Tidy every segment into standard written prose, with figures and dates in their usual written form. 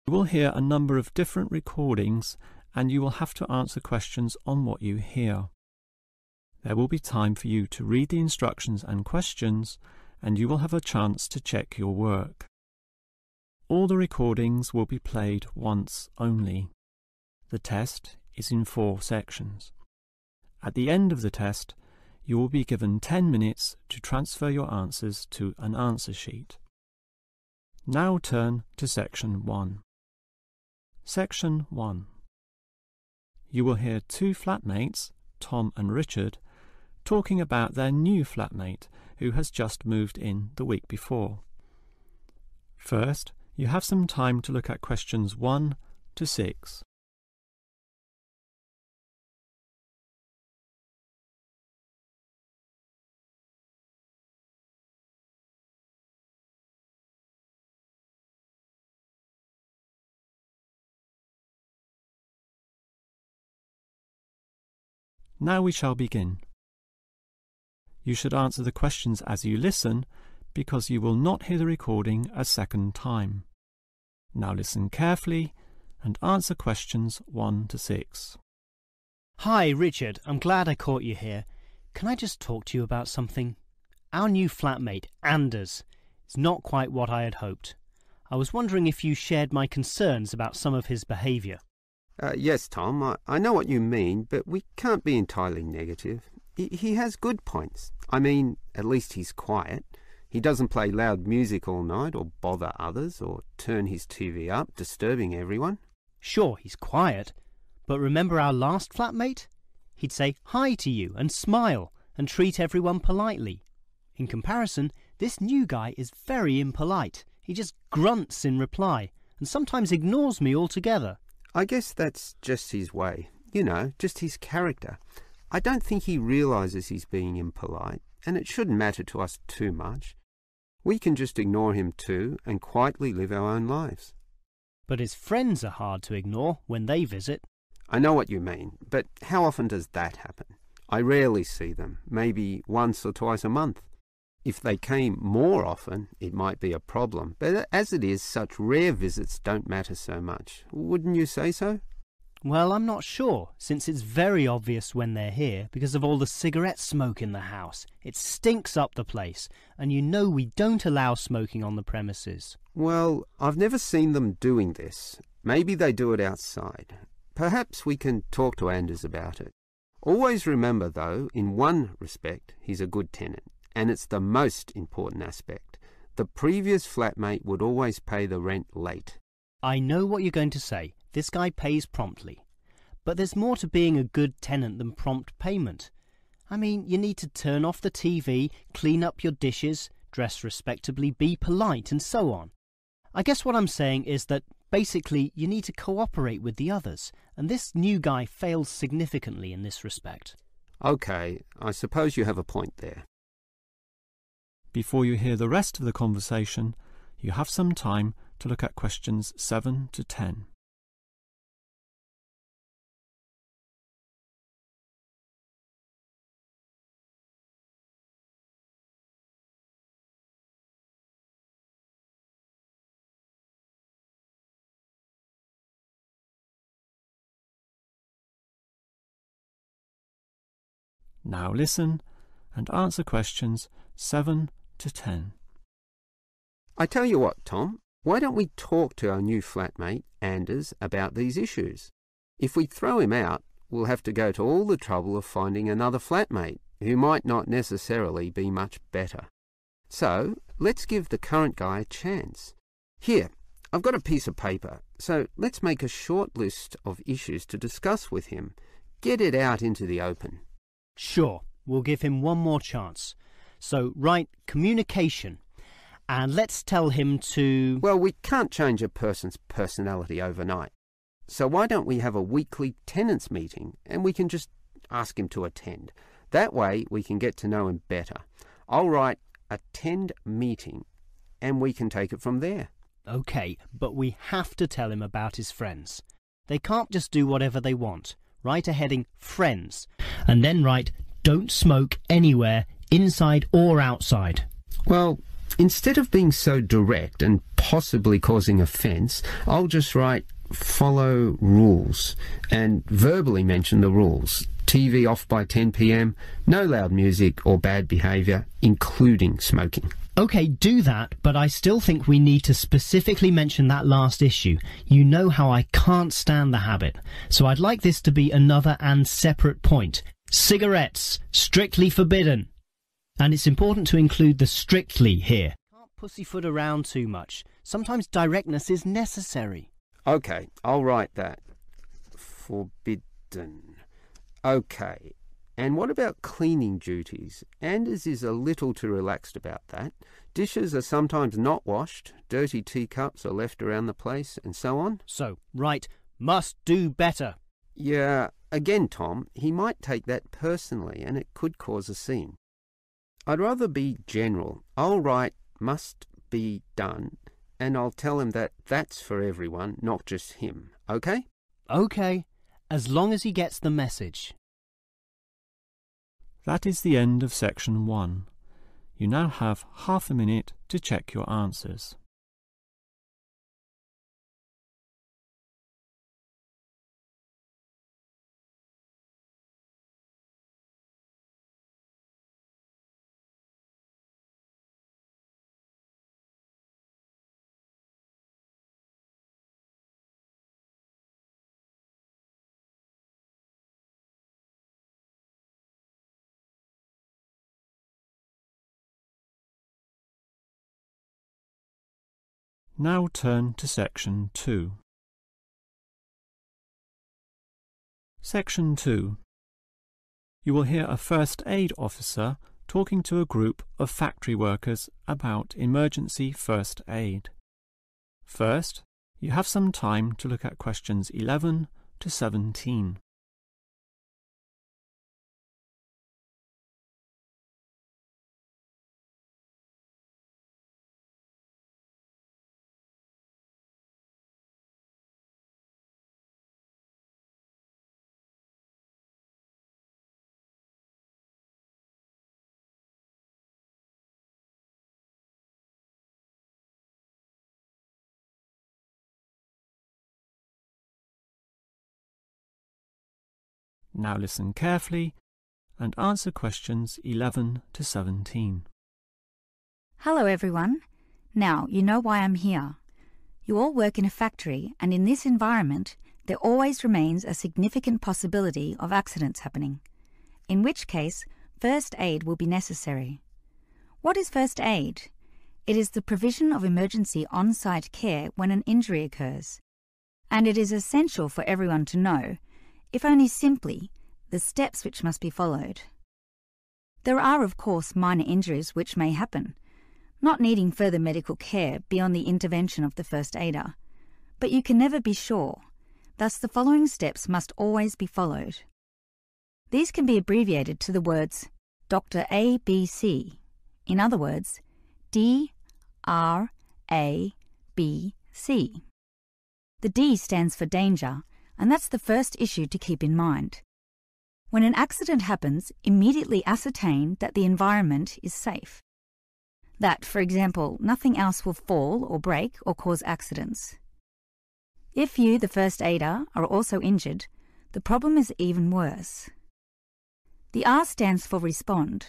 You will hear a number of different recordings and you will have to answer questions on what you hear. There will be time for you to read the instructions and questions, and you will have a chance to check your work. All the recordings will be played once only. The test is in 4 sections. At the end of the test, you will be given 10 minutes to transfer your answers to an answer sheet. Now turn to Section 1. Section 1. You will hear 2 flatmates, Tom and Richard, talking about their new flatmate who has just moved in the week before. First, you have some time to look at questions 1 to 6. Now we shall begin. You should answer the questions as you listen, because you will not hear the recording a second time. Now listen carefully and answer questions 1 to 6. Hi, Richard. I'm glad I caught you here. Can I just talk to you about something? Our new flatmate, Anders, is not quite what I had hoped. I was wondering if you shared my concerns about some of his behaviour. Yes, Tom, I know what you mean, but we can't be entirely negative. He has good points. I mean, at least he's quiet. He doesn't play loud music all night or bother others or turn his TV up, disturbing everyone. Sure, he's quiet, but remember our last flatmate? He'd say hi to you and smile and treat everyone politely. In comparison, this new guy is very impolite. He just grunts in reply and sometimes ignores me altogether. I guess that's just his way, just his character. I don't think he realises he's being impolite, and it shouldn't matter to us too much. We can just ignore him too and quietly live our own lives. But his friends are hard to ignore when they visit. I know what you mean, but how often does that happen? I rarely see them, maybe once or twice a month. If they came more often, it might be a problem, but as it is, such rare visits don't matter so much. Wouldn't you say so? Well, I'm not sure, since it's very obvious when they're here because of all the cigarette smoke in the house. It stinks up the place, and you know we don't allow smoking on the premises. Well, I've never seen them doing this. Maybe they do it outside. Perhaps we can talk to Anders about it. Always remember, though, in one respect, he's a good tenant. And it's the most important aspect. The previous flatmate would always pay the rent late. I know what you're going to say. This guy pays promptly. But there's more to being a good tenant than prompt payment. I mean, you need to turn off the TV, clean up your dishes, dress respectably, be polite, and so on. I guess what I'm saying is that basically you need to cooperate with the others, and this new guy fails significantly in this respect. OK, I suppose you have a point there. Before you hear the rest of the conversation, you have some time to look at questions 7 to 10. Now listen and answer questions 7 to 10. I tell you what, Tom, why don't we talk to our new flatmate, Anders, about these issues? If we throw him out, we'll have to go to all the trouble of finding another flatmate, who might not necessarily be much better. So, let's give the current guy a chance. Here, I've got a piece of paper, so let's make a short list of issues to discuss with him. Get it out into the open. Sure, we'll give him one more chance. So write communication, and let's tell him to... Well, we can't change a person's personality overnight. So why don't we have a weekly tenants meeting and we can just ask him to attend. That way we can get to know him better. I'll write attend meeting and we can take it from there. OK, but we have to tell him about his friends. They can't just do whatever they want. Write a heading friends and then write don't smoke anywhere, inside or outside. Well, Instead of being so direct and possibly causing offence, I'll just write follow rules and verbally mention the rules. TV off by 10 p.m, no loud music or bad behaviour, including smoking. OK, do that, but I still think we need to specifically mention that last issue. You know how I can't stand the habit, so I'd like this to be another and separate point. Cigarettes, strictly forbidden. And it's important to include the strictly here. Can't pussyfoot around too much. Sometimes directness is necessary. OK, I'll write that. Forbidden. OK. And what about cleaning duties? Anders is a little too relaxed about that. Dishes are sometimes not washed, dirty teacups are left around the place, and so on. So, right, must do better. Yeah, again, Tom, he might take that personally and it could cause a scene. I'd rather be general. I'll write must be done and I'll tell him that that's for everyone, not just him. OK? OK, as long as he gets the message. That is the end of section 1. You now have half a minute to check your answers. Now turn to section 2. Section 2. You will hear a first aid officer talking to a group of factory workers about emergency first aid. First, you have some time to look at questions 11 to 17. Now listen carefully and answer questions 11 to 17. Hello everyone. Now you know why I'm here. You all work in a factory and in this environment there always remains a significant possibility of accidents happening, in which case first aid will be necessary. What is first aid? It is the provision of emergency on-site care when an injury occurs, and it is essential for everyone to know, if only simply, the steps which must be followed. There are, of course, minor injuries which may happen, not needing further medical care beyond the intervention of the first aider, but you can never be sure, thus the following steps must always be followed. These can be abbreviated to the words Dr. A, B, C, in other words, D, R, A, B, C. The D stands for danger, and that's the first issue to keep in mind. When an accident happens, immediately ascertain that the environment is safe. That, for example, nothing else will fall or break or cause accidents. If you, the first aider, are also injured, the problem is even worse. The R stands for respond.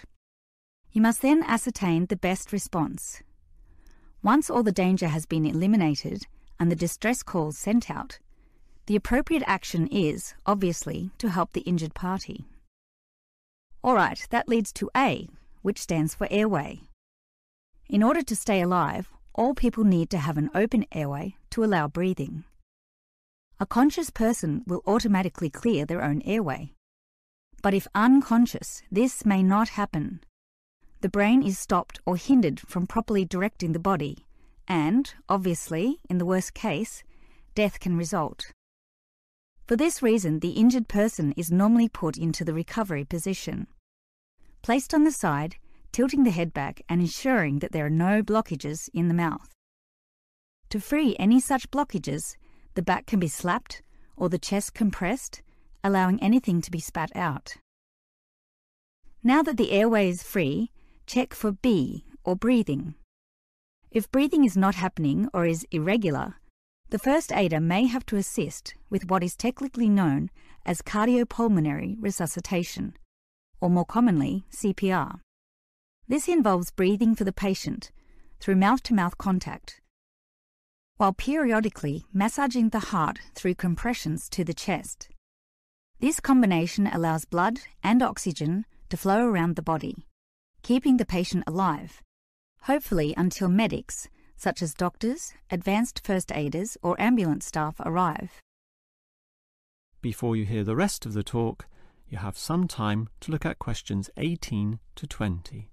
You must then ascertain the best response. Once all the danger has been eliminated and the distress calls sent out, the appropriate action is, obviously, to help the injured party. Alright, that leads to A, which stands for airway. In order to stay alive, all people need to have an open airway to allow breathing. A conscious person will automatically clear their own airway. But if unconscious, this may not happen. The brain is stopped or hindered from properly directing the body, and, obviously, in the worst case, death can result. For this reason, the injured person is normally put into the recovery position. Placed on the side, tilting the head back and ensuring that there are no blockages in the mouth. To free any such blockages, the back can be slapped or the chest compressed, allowing anything to be spat out. Now that the airway is free, check for B, or breathing. If breathing is not happening or is irregular, the first aider may have to assist with what is technically known as cardiopulmonary resuscitation, or more commonly, CPR. This involves breathing for the patient through mouth-to-mouth contact, while periodically massaging the heart through compressions to the chest. This combination allows blood and oxygen to flow around the body, keeping the patient alive, hopefully until medics, such as doctors, advanced first aiders, or ambulance staff arrive. Before you hear the rest of the talk, you have some time to look at questions 18 to 20.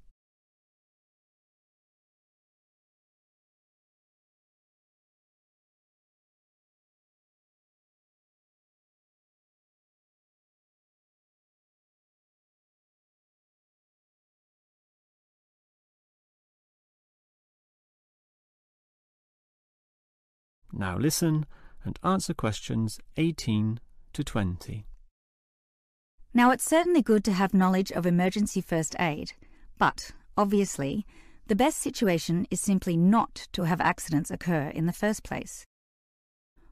Now listen and answer questions 18 to 20. Now, it's certainly good to have knowledge of emergency first aid, but, obviously, the best situation is simply not to have accidents occur in the first place.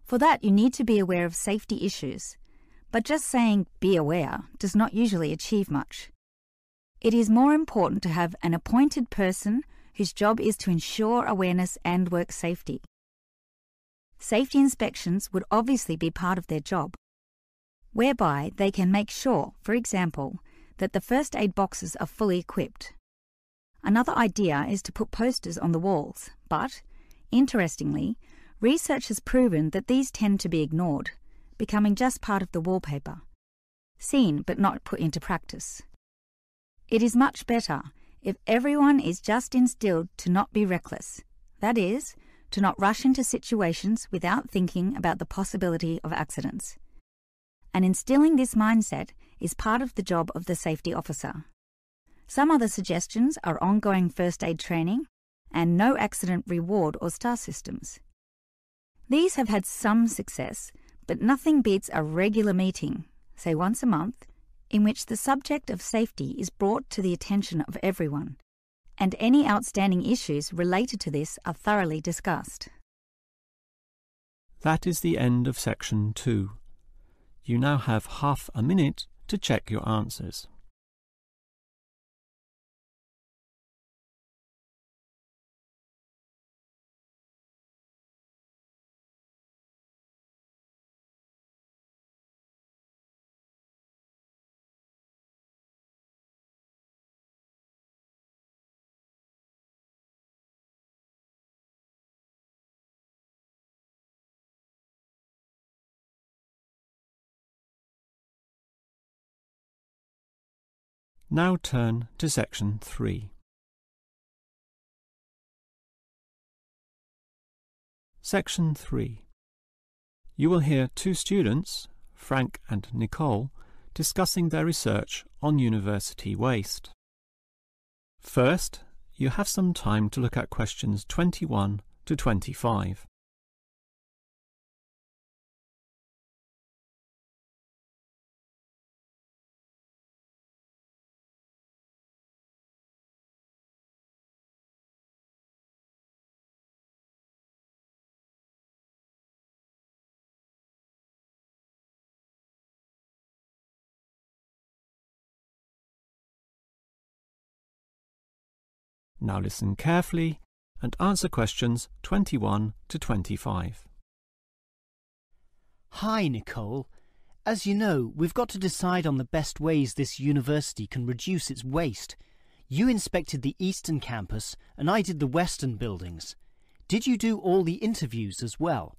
For that, you need to be aware of safety issues, but just saying "be aware" does not usually achieve much. It is more important to have an appointed person whose job is to ensure awareness and work safety. Safety inspections would obviously be part of their job, whereby they can make sure, for example, that the first aid boxes are fully equipped. Another idea is to put posters on the walls, but, interestingly, research has proven that these tend to be ignored, becoming just part of the wallpaper, seen but not put into practice. It is much better if everyone is just instilled to not be reckless, that is, to not rush into situations without thinking about the possibility of accidents. And instilling this mindset is part of the job of the safety officer. Some other suggestions are ongoing first aid training and no accident reward or star systems. These have had some success, but nothing beats a regular meeting, say once a month, in which the subject of safety is brought to the attention of everyone, and any outstanding issues related to this are thoroughly discussed. That is the end of section 2. You now have half a minute to check your answers. Now turn to section 3. Section 3. You will hear two students, Frank and Nicole, discussing their research on university waste. First, you have some time to look at questions 21 to 25. Now listen carefully and answer questions 21 to 25. Hi, Nicole. As you know, we've got to decide on the best ways this university can reduce its waste. You inspected the eastern campus and I did the western buildings. Did you do all the interviews as well?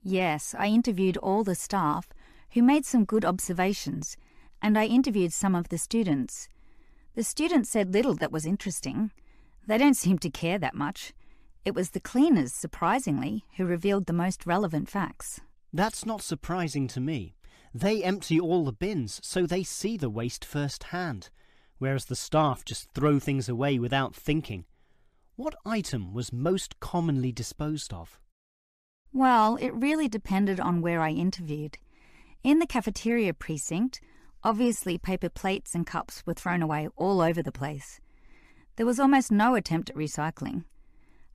Yes, I interviewed all the staff, who made some good observations, and I interviewed some of the students. The students said little that was interesting. They don't seem to care that much. It was the cleaners, surprisingly, who revealed the most relevant facts. That's not surprising to me. They empty all the bins, so they see the waste firsthand, whereas the staff just throw things away without thinking. What item was most commonly disposed of? Well, it really depended on where I interviewed. In the cafeteria precinct, obviously paper plates and cups were thrown away all over the place. There was almost no attempt at recycling.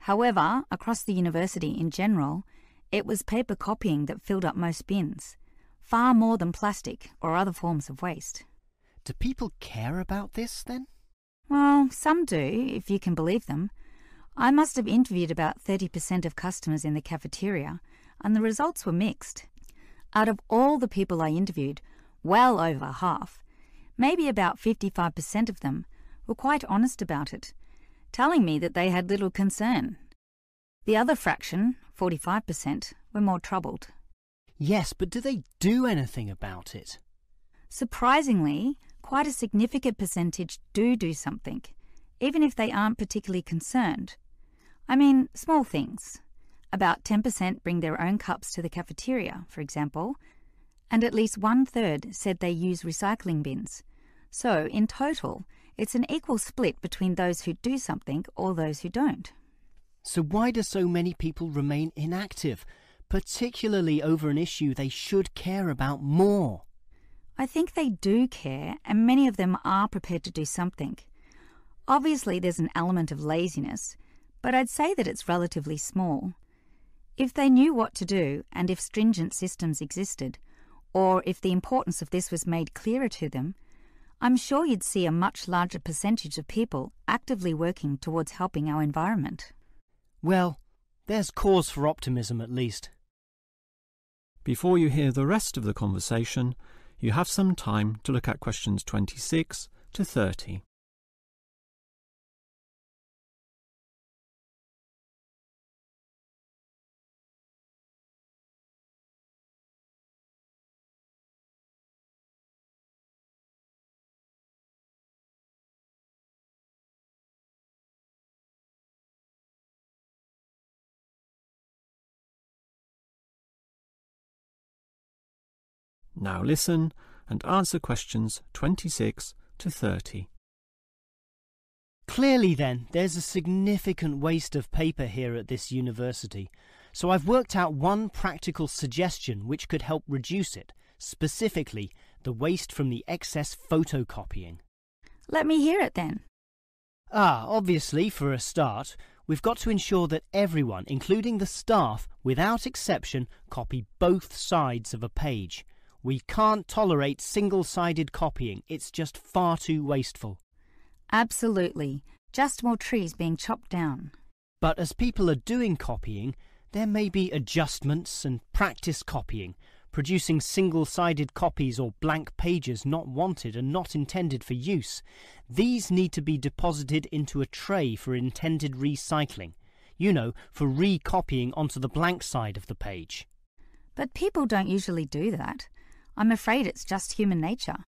However, across the university in general, it was paper copying that filled up most bins, far more than plastic or other forms of waste. Do people care about this then? Well, some do, if you can believe them. I must have interviewed about 30% of customers in the cafeteria, and the results were mixed. Out of all the people I interviewed, well over half, maybe about 55% of them, were quite honest about it, telling me that they had little concern. The other fraction, 45%, were more troubled. Yes, but do they do anything about it? Surprisingly, quite a significant percentage do something, even if they aren't particularly concerned. I mean, small things. About 10% bring their own cups to the cafeteria, for example, and at least 1/3 said they use recycling bins. So, in total, it's an equal split between those who do something or those who don't. So why do so many people remain inactive, particularly over an issue they should care about more? I think they do care, and many of them are prepared to do something. Obviously, there's an element of laziness, but I'd say that it's relatively small. If they knew what to do, and if stringent systems existed, or if the importance of this was made clearer to them, I'm sure you'd see a much larger percentage of people actively working towards helping our environment. Well, there's cause for optimism at least. Before you hear the rest of the conversation, you have some time to look at questions 26 to 30. Now listen and answer questions 26 to 30. Clearly then, there's a significant waste of paper here at this university, so I've worked out one practical suggestion which could help reduce it, specifically the waste from the excess photocopying. Let me hear it then. Obviously, for a start, we've got to ensure that everyone, including the staff, without exception, copy both sides of a page. We can't tolerate single-sided copying. It's just far too wasteful. Absolutely. Just more trees being chopped down. But as people are doing copying, there may be adjustments and practice copying, producing single-sided copies or blank pages not wanted and not intended for use. These need to be deposited into a tray for intended recycling. You know, for recopying onto the blank side of the page. But people don't usually do that. I'm afraid it's just human nature.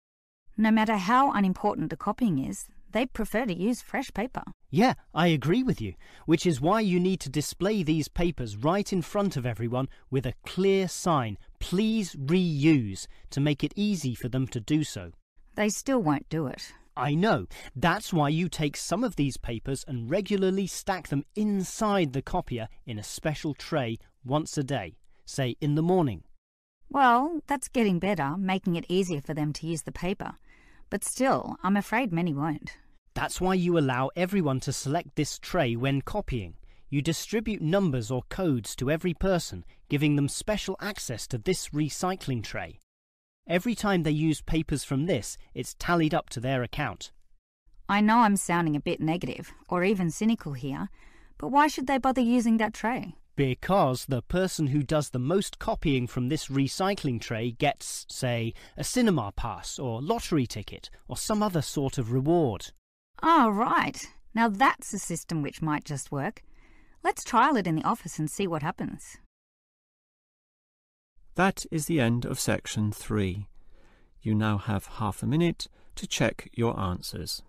No matter how unimportant the copying is, they prefer to use fresh paper. Yeah, I agree with you, which is why you need to display these papers right in front of everyone with a clear sign, "Please reuse," to make it easy for them to do so. They still won't do it. I know. That's why you take some of these papers and regularly stack them inside the copier in a special tray once a day, say in the morning. Well, that's getting better, making it easier for them to use the paper. But still, I'm afraid many won't. That's why you allow everyone to select this tray when copying. You distribute numbers or codes to every person, giving them special access to this recycling tray. Every time they use papers from this, it's tallied up to their account. I know I'm sounding a bit negative, or even cynical here, but why should they bother using that tray? Because the person who does the most copying from this recycling tray gets, say, a cinema pass or lottery ticket or some other sort of reward. Oh, right. Now that's a system which might just work. Let's trial it in the office and see what happens. That is the end of section 3. You now have half a minute to check your answers.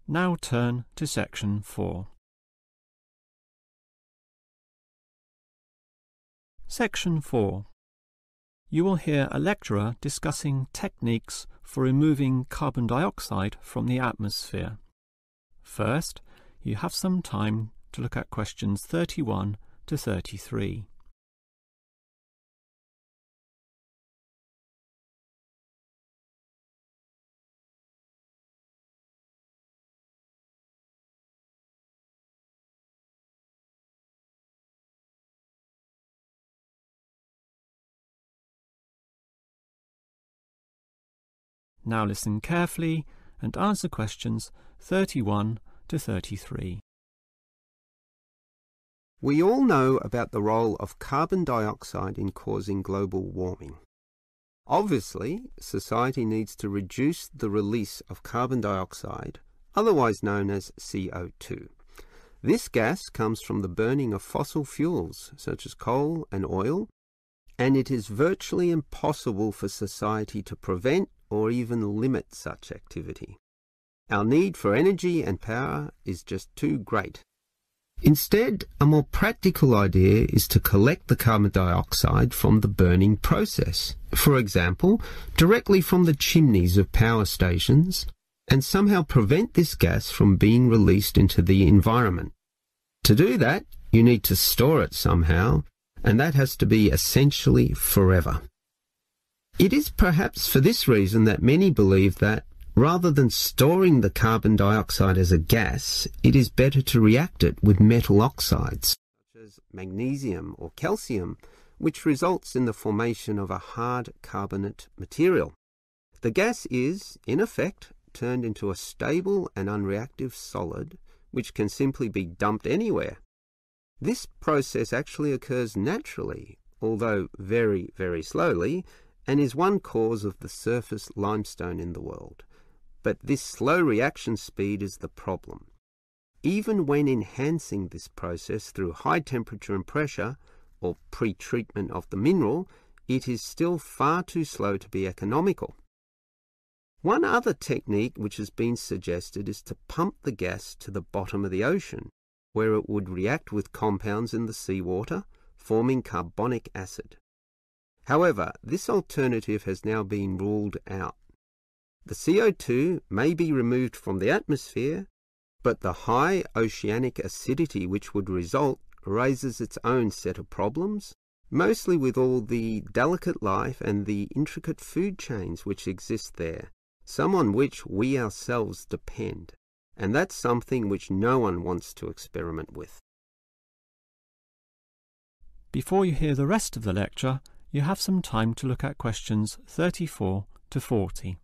Now turn to section 4. Section 4. You will hear a lecturer discussing techniques for removing carbon dioxide from the atmosphere. First, you have some time to look at questions 31 to 33. Now listen carefully and answer questions 31 to 33. We all know about the role of carbon dioxide in causing global warming. Obviously, society needs to reduce the release of carbon dioxide, otherwise known as CO2. This gas comes from the burning of fossil fuels, such as coal and oil, and it is virtually impossible for society to prevent or even limit such activity. Our need for energy and power is just too great. Instead, a more practical idea is to collect the carbon dioxide from the burning process, for example, directly from the chimneys of power stations, and somehow prevent this gas from being released into the environment. To do that, you need to store it somehow, and that has to be essentially forever. It is perhaps for this reason that many believe that, rather than storing the carbon dioxide as a gas, it is better to react it with metal oxides, such as magnesium or calcium, which results in the formation of a hard carbonate material. The gas is, in effect, turned into a stable and unreactive solid, which can simply be dumped anywhere. This process actually occurs naturally, although very, very slowly, and is one cause of the surface limestone in the world. But this slow reaction speed is the problem. Even when enhancing this process through high temperature and pressure, or pre-treatment of the mineral, it is still far too slow to be economical. One other technique which has been suggested is to pump the gas to the bottom of the ocean, where it would react with compounds in the seawater, forming carbonic acid. However, this alternative has now been ruled out. The CO2 may be removed from the atmosphere, but the high oceanic acidity which would result raises its own set of problems, mostly with all the delicate life and the intricate food chains which exist there, some on which we ourselves depend, and that's something which no one wants to experiment with. Before you hear the rest of the lecture, you have some time to look at questions 34 to 40.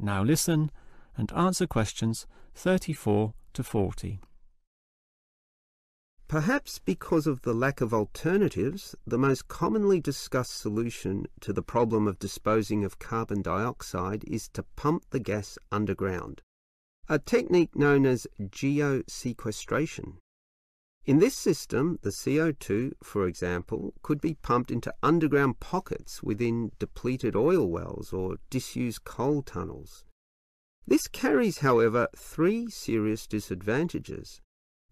Now listen and answer questions 34 to 40. Perhaps because of the lack of alternatives, the most commonly discussed solution to the problem of disposing of carbon dioxide is to pump the gas underground, a technique known as geosequestration. In this system, the CO2, for example, could be pumped into underground pockets within depleted oil wells or disused coal tunnels. This carries, however, three serious disadvantages,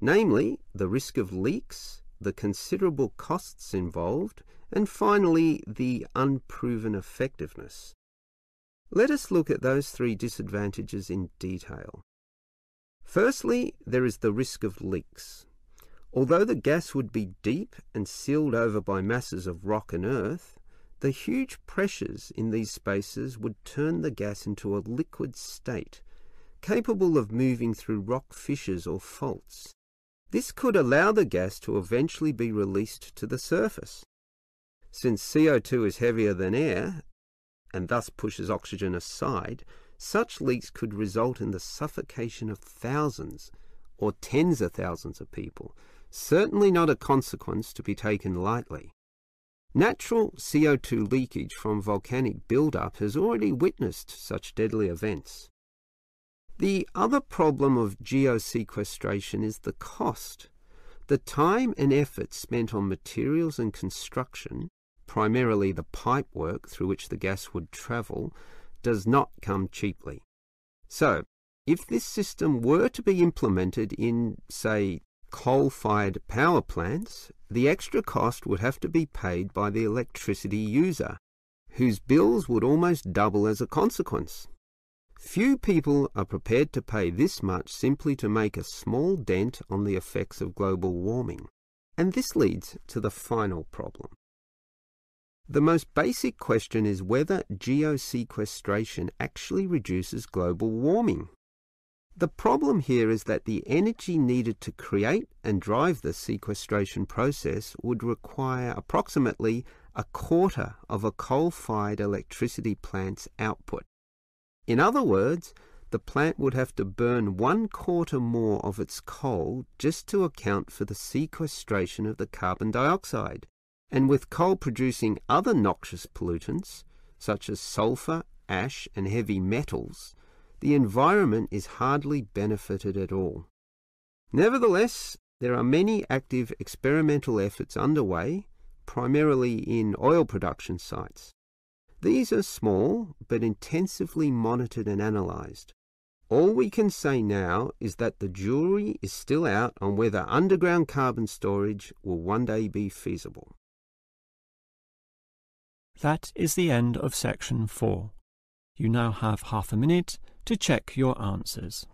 namely the risk of leaks, the considerable costs involved, and finally the unproven effectiveness. Let us look at those three disadvantages in detail. Firstly, there is the risk of leaks. Although the gas would be deep and sealed over by masses of rock and earth, the huge pressures in these spaces would turn the gas into a liquid state, capable of moving through rock fissures or faults. This could allow the gas to eventually be released to the surface. Since CO2 is heavier than air, and thus pushes oxygen aside, such leaks could result in the suffocation of thousands or tens of thousands of people, certainly not a consequence to be taken lightly. Natural CO2 leakage from volcanic buildup has already witnessed such deadly events. The other problem of geosequestration is the cost. The time and effort spent on materials and construction, primarily the pipework through which the gas would travel, does not come cheaply. So, if this system were to be implemented in, say, coal-fired power plants, the extra cost would have to be paid by the electricity user, whose bills would almost double as a consequence. Few people are prepared to pay this much simply to make a small dent on the effects of global warming. And this leads to the final problem. The most basic question is whether geosequestration actually reduces global warming. The problem here is that the energy needed to create and drive the sequestration process would require approximately a quarter of a coal-fired electricity plant's output. In other words, the plant would have to burn 1/4 more of its coal just to account for the sequestration of the carbon dioxide. And with coal producing other noxious pollutants, such as sulfur, ash, and heavy metals, the environment is hardly benefited at all. Nevertheless, there are many active experimental efforts underway, primarily in oil production sites. These are small, but intensively monitored and analysed. All we can say now is that the jury is still out on whether underground carbon storage will one day be feasible. That is the end of section 4. You now have half a minute to check your answers.